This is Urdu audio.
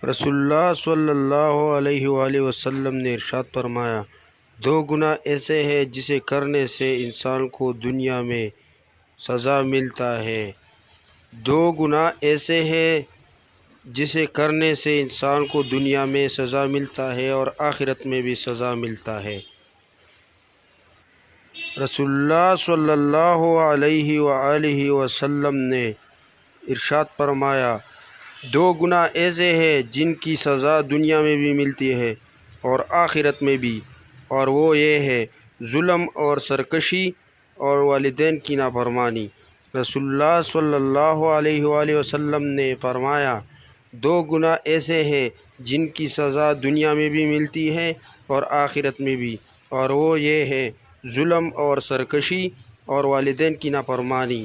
رسول اللہ صلی اللہ علیہ وآلہ وسلم نے ارشاد فرمایا، دو گناہ ایسے ہیں جسے کرنے سے انسان کو دنیا میں سزا ملتا ہے۔ دو گناہ ایسے ہیں جسے کرنے سے انسان کو دنیا میں سزا ملتا ہے اور آخرت میں بھی سزا ملتا ہے۔ رسول اللہ صلی اللہ علیہ وآلہ وسلم نے ارشاد فرمایا، دو گناہ ایسے ہیں جن کی سزا دنیا میں بھی ملتی ہے اور آخرت میں بھی، اور وہ یہ ہے ظلم اور سرکشی اور والدین کی نافرمانی۔ رسول اللہ صلی اللہ علیہ وآلہ وسلم نے فرمایا، دو گناہ ایسے ہیں جن کی سزا دنیا میں بھی ملتی ہے اور آخرت میں بھی، اور وہ یہ ہے ظلم اور سرکشی اور والدین کی نافرمانی۔